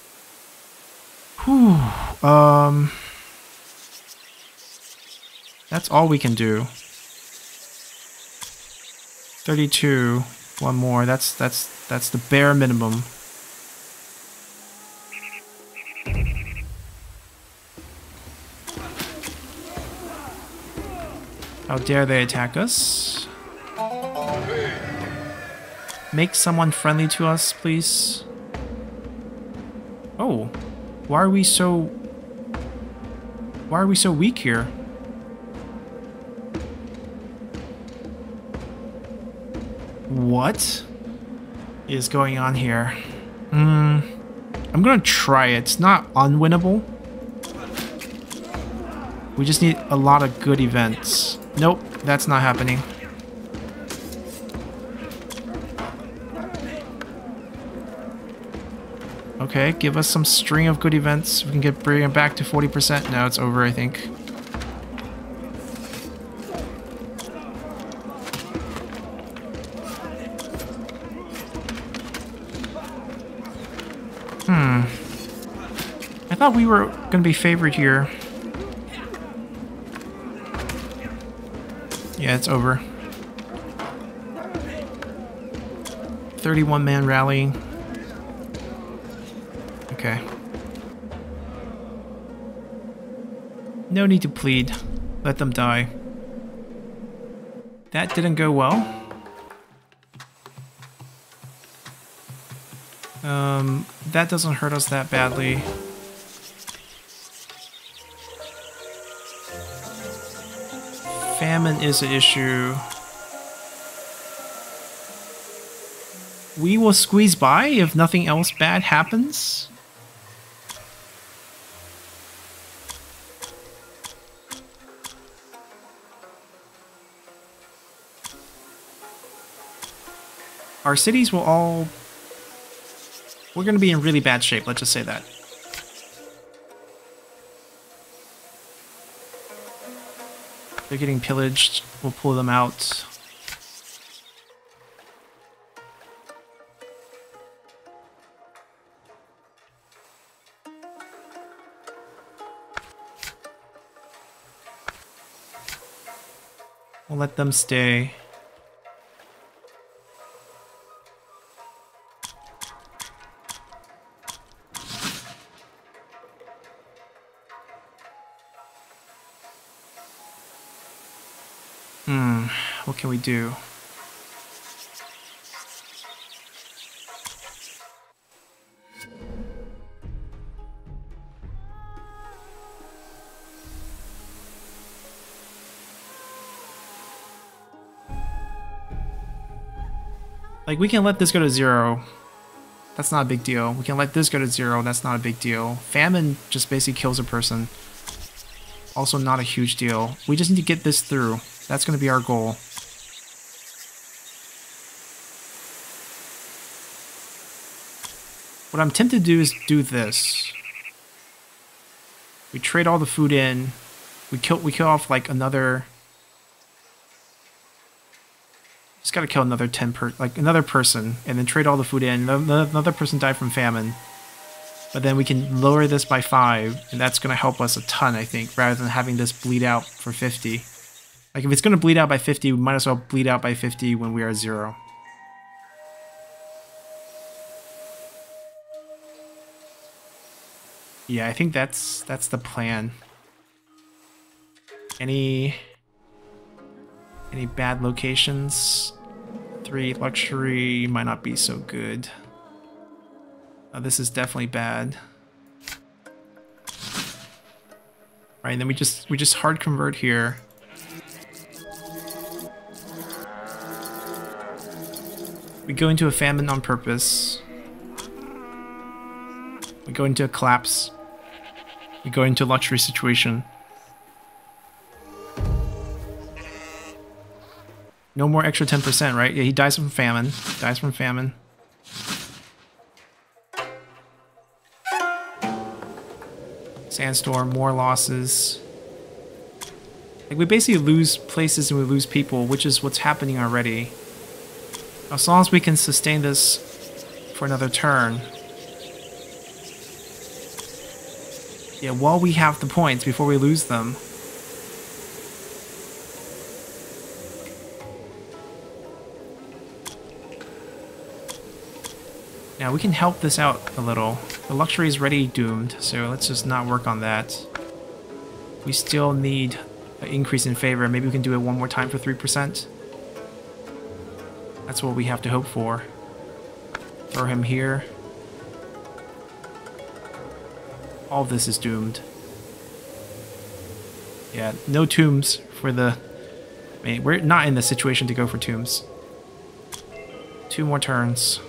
Whew. That's all we can do. 32. One more. That's the bare minimum. How dare they attack us? Make someone friendly to us, please. Oh, why are we so weak here? What is going on here? I'm gonna try it. It's not unwinnable. We just need a lot of good events. Nope, that's not happening. Okay, give us some string of good events. We can bring it back to 40%. Now it's over, I think. I thought we were gonna be favored here. Yeah, it's over. 31-man rally. Okay. No need to plead. Let them die. That didn't go well. That doesn't hurt us that badly. Famine is an issue. We will squeeze by if nothing else bad happens. Our cities will all... We're going to be in really bad shape, let's just say that. They're getting pillaged. We'll pull them out. We'll let them stay. What can we do? Like, we can let this go to 0. That's not a big deal. We can let this go to 0. That's not a big deal. Famine just basically kills a person. Also not a huge deal. We just need to get this through. That's going to be our goal. What I'm tempted to do is do this. We trade all the food in. We kill off like another... Just gotta kill another another person, and then trade all the food in. Another person died from famine. But then we can lower this by 5, and that's gonna help us a ton, I think, rather than having this bleed out for 50. Like, if it's gonna bleed out by 50, we might as well bleed out by 50 when we are 0. Yeah, I think that's the plan. Any bad locations? 3 luxury might not be so good. This is definitely bad. Right, and then we just hard convert here. We go into a famine on purpose. We go into a collapse. We go into a luxury situation. No more extra 10%, right? Yeah, he dies from famine. Dies from famine. Sandstorm, more losses. Like, we basically lose places and we lose people, which is what's happening already. As long as we can sustain this for another turn. Yeah, while we have the points before we lose them. Now we can help this out a little. The luxury is already doomed, so let's just not work on that. We still need an increase in favor. Maybe we can do it one more time for 3%. That's what we have to hope for. Throw him here. All of this is doomed. Yeah, no tombs for the... I mean, we're not in the situation to go for tombs. 2 more turns.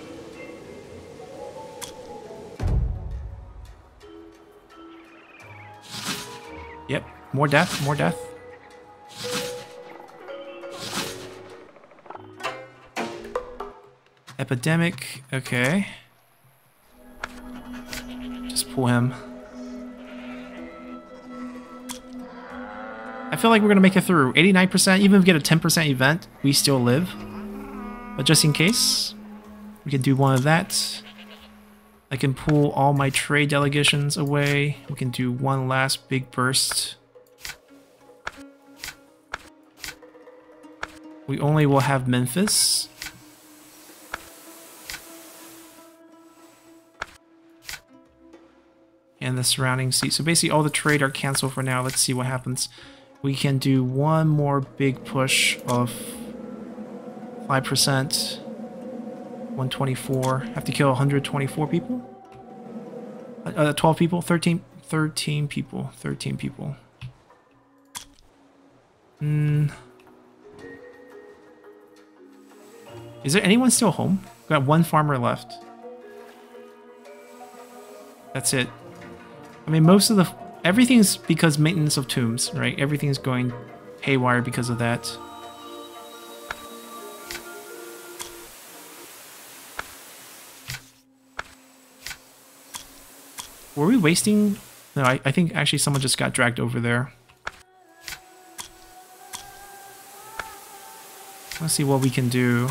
Yep, more death, more death. Epidemic, okay. Just pull him. I feel like we're gonna make it through. 89%, even if we get a 10% event, we still live. But just in case, we can do one of that. I can pull all my trade delegations away. We can do one last big burst. We only will have Memphis. And the surrounding seats. So basically all the trade are canceled for now. Let's see what happens. We can do one more big push of 5%. 124. Have to kill 124 people? 12 people? 13 people. 13 people. Is there anyone still home? We've got 1 farmer left. That's it. I mean, most of the... Everything's because maintenance of tombs, right? Everything's going haywire because of that. Were we wasting... No, I think actually someone just got dragged over there. Let's see what we can do.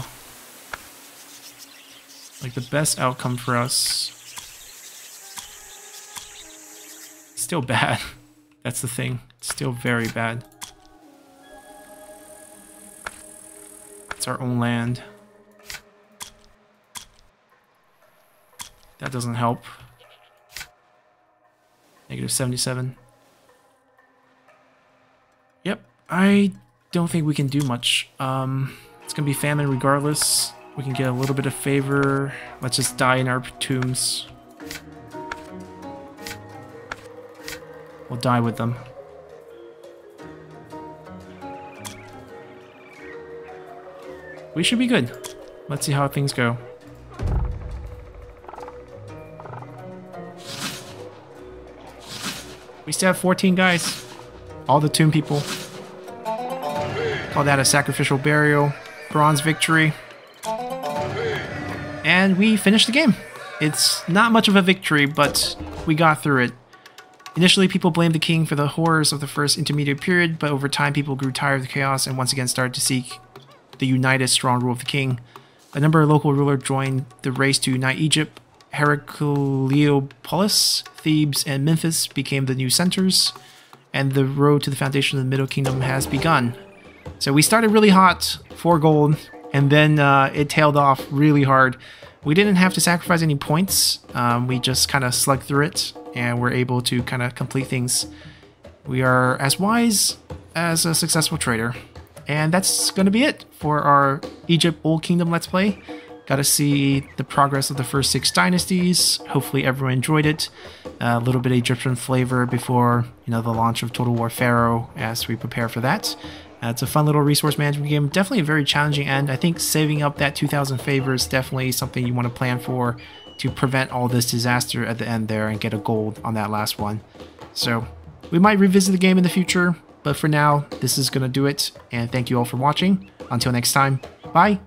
Like, the best outcome for us. Still bad. That's the thing. It's still very bad. It's our own land. That doesn't help. Negative 77. Yep, I don't think we can do much. It's gonna be famine regardless. We can get a little bit of favor. Let's just die in our tombs. We'll die with them. We should be good. Let's see how things go. We still have 14 guys. All the tomb people. Call that a sacrificial burial. Bronze victory. And we finished the game. It's not much of a victory, but we got through it. Initially, people blamed the king for the horrors of the first intermediate period, but over time people grew tired of the chaos and once again started to seek the united, strong rule of the king. A number of local rulers joined the race to unite Egypt. Heracleopolis, Thebes, and Memphis became the new centers, and the road to the foundation of the Middle Kingdom has begun. So we started really hot, 4 gold, and then it tailed off really hard. We didn't have to sacrifice any points. We just kind of slugged through it, and we're able to kind of complete things. We are as wise as a successful trader. And that's going to be it for our Egypt Old Kingdom Let's Play. Got to see the progress of the first 6 dynasties. Hopefully everyone enjoyed it. A little bit of Egyptian flavor before, you know, the launch of Total War Pharaoh as we prepare for that. It's a fun little resource management game. Definitely a very challenging end. I think saving up that 2,000 favor is definitely something you want to plan for to prevent all this disaster at the end there and get a gold on that last one. So we might revisit the game in the future, but for now, this is going to do it. And thank you all for watching. Until next time, bye!